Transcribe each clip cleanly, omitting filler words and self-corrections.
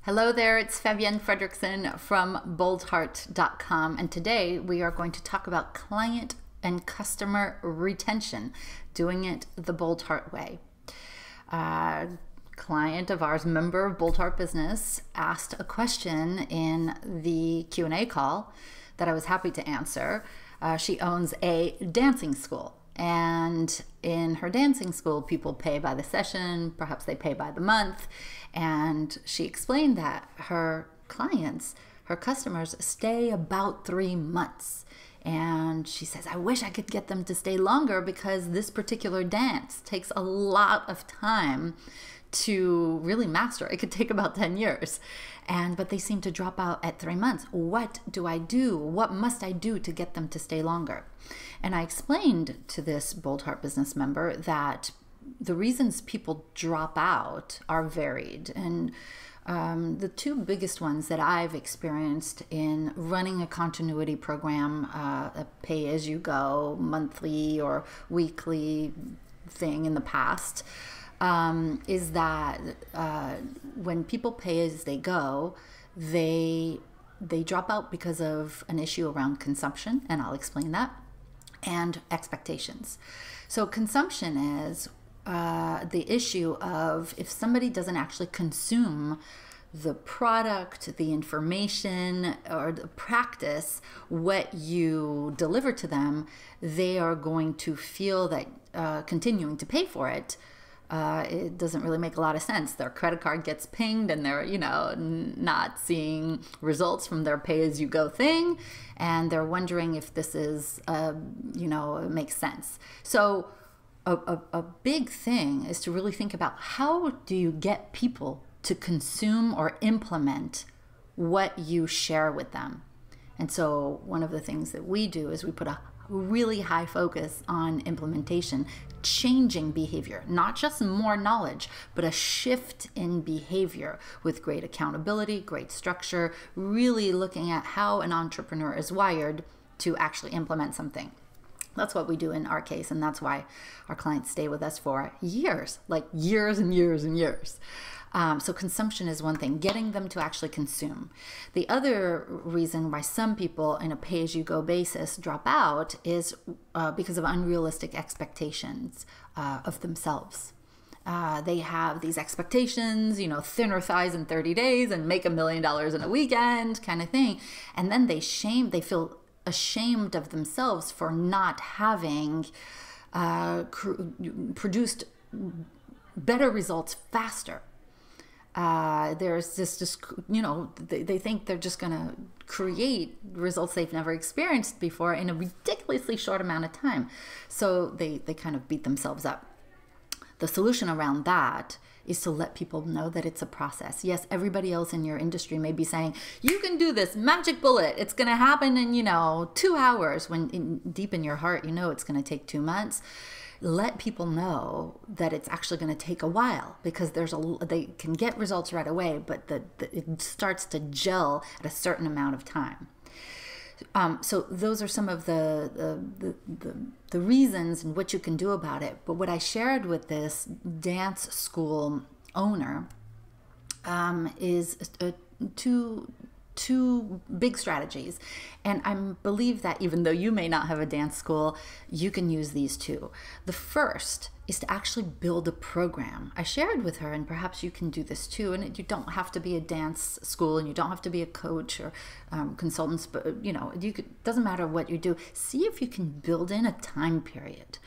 Hello there, it's Fabienne Fredrickson from Boldheart.com, and today we are going to talk about client and customer retention, doing it the Boldheart way. A client of ours, member of Boldheart Business, asked a question in the Q&A call that I was happy to answer. She owns a dancing school. And in her dancing school, people pay by the session, perhaps they pay by the month. And she explained that her clients, her customers, stay about 3 months. And she says, I wish I could get them to stay longer because this particular dance takes a lot of time to really master. It could take about 10 years. But they seem to drop out at 3 months. What do I do? What must I do to get them to stay longer? And I explained to this Boldheart Business member that the reasons people drop out are varied. And the two biggest ones that I've experienced in running a continuity program, a pay-as-you-go, monthly or weekly thing in the past, is that when people pay as they go, they drop out because of an issue around consumption, and I'll explain that, and expectations. So consumption is the issue of if somebody doesn't actually consume the product, the information, or the practice, what you deliver to them, they are going to feel that continuing to pay for it, it doesn't really make a lot of sense. Their credit card gets pinged and they're, not seeing results from their pay-as-you-go thing. And they're wondering if this is, it makes sense. So a big thing is to really think about how do you get people to consume or implement what you share with them. And so one of the things that we do is we put a really high focus on implementation, changing behavior, not just more knowledge, but a shift in behavior with great accountability, great structure, really looking at how an entrepreneur is wired to actually implement something. That's what we do in our case, and that's why our clients stay with us for years, like years and years and years. So consumption is one thing, getting them to actually consume. The other reason why some people in a pay-as-you-go basis drop out is because of unrealistic expectations of themselves. They have these expectations, thinner thighs in 30 days and make $1 million in a weekend kind of thing. And then they feel ashamed of themselves for not having produced better results faster. There's just they think they're just going to create results they've never experienced before in a ridiculously short amount of time. So they kind of beat themselves up. The solution around that is to let people know that it's a process. Yes, everybody else in your industry may be saying, you can do this magic bullet. It's going to happen in, 2 hours, when deep in your heart, it's going to take 2 months. Let people know that it's actually going to take a while because they can get results right away, but it starts to gel at a certain amount of time. So those are some of the reasons and what you can do about it. But what I shared with this dance school owner is two big strategies. And I believe that even though you may not have a dance school, you can use these too. The first is to actually build a program. I shared with her, and perhaps you can do this too, and you don't have to be a dance school, and you don't have to be a coach or consultants, but doesn't matter what you do. See if you can build in a time period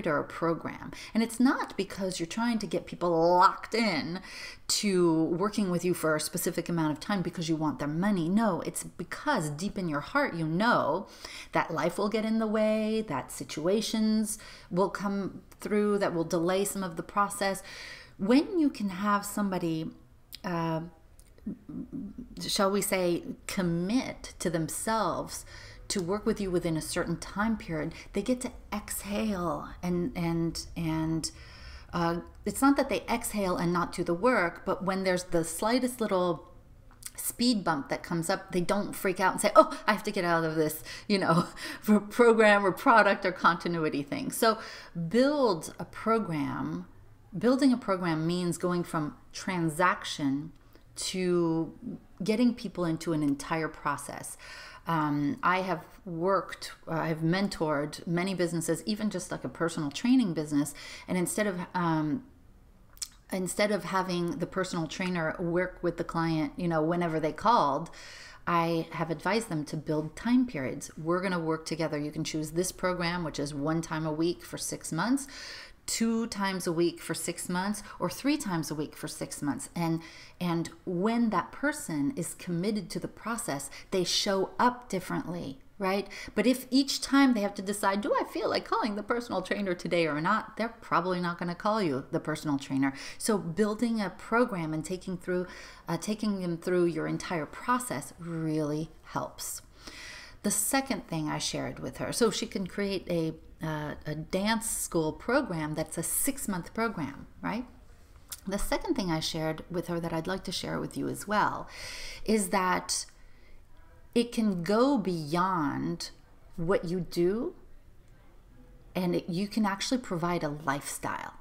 or a program. And it's not because you're trying to get people locked in to working with you for a specific amount of time because you want their money. No, it's because deep in your heart, that life will get in the way, that situations will come through that will delay some of the process. When you can have somebody, shall we say, commit to themselves to work with you within a certain time period, they get to exhale and it's not that they exhale and not do the work, but when there's the slightest little speed bump that comes up, they don't freak out and say, oh, I have to get out of this, for program or product or continuity thing. So build a program. Building a program means going from transaction to getting people into an entire process. I have I've mentored many businesses, even just like a personal training business. And instead of having the personal trainer work with the client, whenever they called, I have advised them to build time periods. We're going to work together. You can choose this program, which is 1 time a week for 6 months, 2 times a week for 6 months, or 3 times a week for 6 months. And when that person is committed to the process, they show up differently, right? But if each time they have to decide, do I feel like calling the personal trainer today or not, they're probably not going to call you the personal trainer. So building a program and taking them through your entire process really helps. The second thing I shared with her, so she can create a dance school program that's a 6-month program, right? The second thing I shared with her that I'd like to share with you as well is that it can go beyond what you do, and you can actually provide a lifestyle.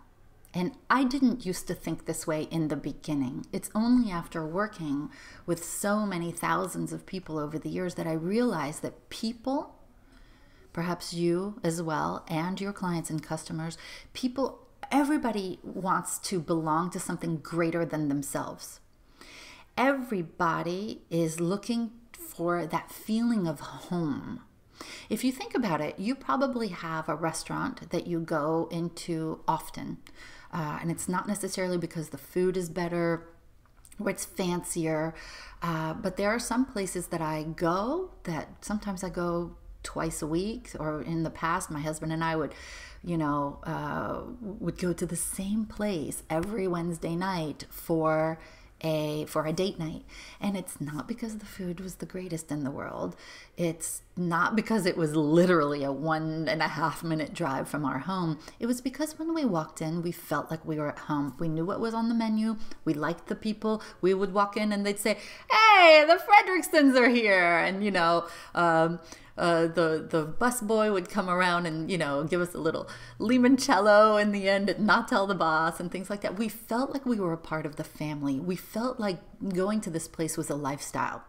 And I didn't used to think this way in the beginning. It's only after working with so many thousands of people over the years that I realized that people, perhaps you as well, and your clients and customers, everybody wants to belong to something greater than themselves. Everybody is looking for that feeling of home. If you think about it, you probably have a restaurant that you go into often. And it's not necessarily because the food is better or it's fancier. But there are some places that I go that sometimes I go twice a week, or in the past, my husband and I would go to the same place every Wednesday night for a date night. And it's not because the food was the greatest in the world. It's not because it was literally a 1.5 minute drive from our home. It was because when we walked in, we felt like we were at home. We knew what was on the menu. We liked the people. We would walk in and they'd say, "Hey, the Fredericksons are here." And, the busboy would come around and, give us a little limoncello in the end and not tell the boss and things like that. We felt like we were a part of the family. We felt like going to this place was a lifestyle.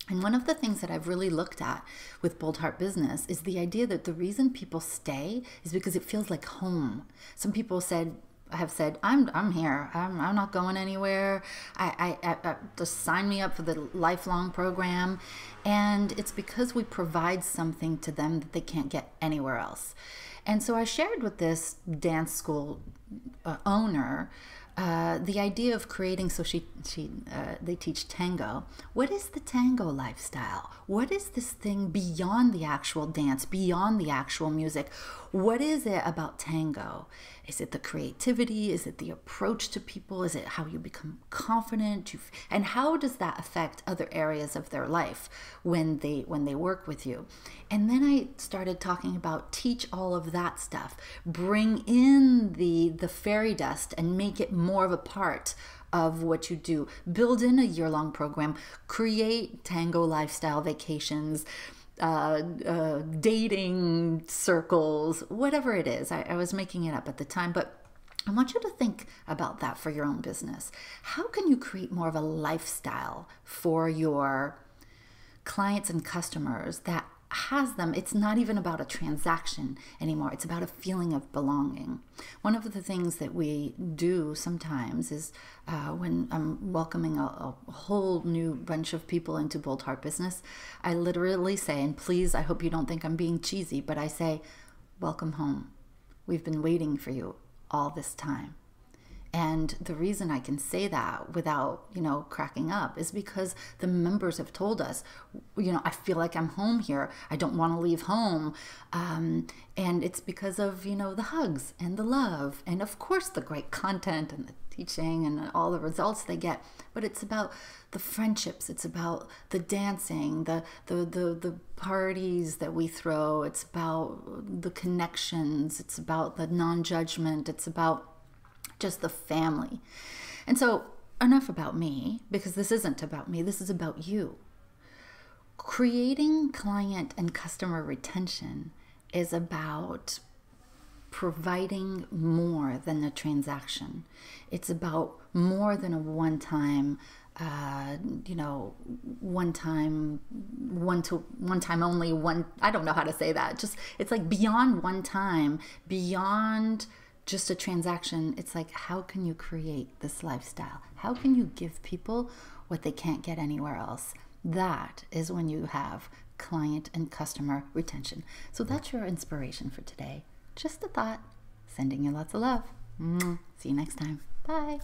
And one of the things that I've really looked at with Boldheart Business is the idea that the reason people stay is because it feels like home. Some people have said, I'm here. I'm not going anywhere. I just sign me up for the lifelong program. And it's because we provide something to them that they can't get anywhere else. And so I shared with this dance school owner the idea of creating, so they teach tango. What is the tango lifestyle? What is this thing beyond the actual dance, beyond the actual music? What is it about tango? Is it the creativity? Is it the approach to people? Is it how you become confident? And how does that affect other areas of their life when they work with you? And then I started talking about teach all of that stuff. Bring in the fairy dust and make it more of a part of what you do. Build in a year-long program. Create tango lifestyle vacations, dating circles, whatever it is. I was making it up at the time, but I want you to think about that for your own business. How can you create more of a lifestyle for your clients and customers that has them? It's not even about a transaction anymore. It's about a feeling of belonging. One of the things that we do sometimes is when I'm welcoming a whole new bunch of people into Boldheart Business, I literally say, and please, I hope you don't think I'm being cheesy, but I say, welcome home. We've been waiting for you all this time. And the reason I can say that without, cracking up is because the members have told us, I feel like I'm home here. I don't want to leave home. And it's because of, the hugs and the love and, of course, the great content and the teaching and all the results they get. But it's about the friendships. It's about the dancing, the parties that we throw. It's about the connections. It's about the non-judgment. It's about just the family. And so enough about me, because this isn't about me, this is about you. Creating client and customer retention is about providing more than a transaction. It's about more than a one-time you know, one time only, I don't know how to say that. Just, it's like beyond one time, beyond just a transaction. It's like, how can you create this lifestyle? How can you give people what they can't get anywhere else? That is when you have client and customer retention. So that's your inspiration for today. Just a thought. Sending you lots of love. See you next time. Bye.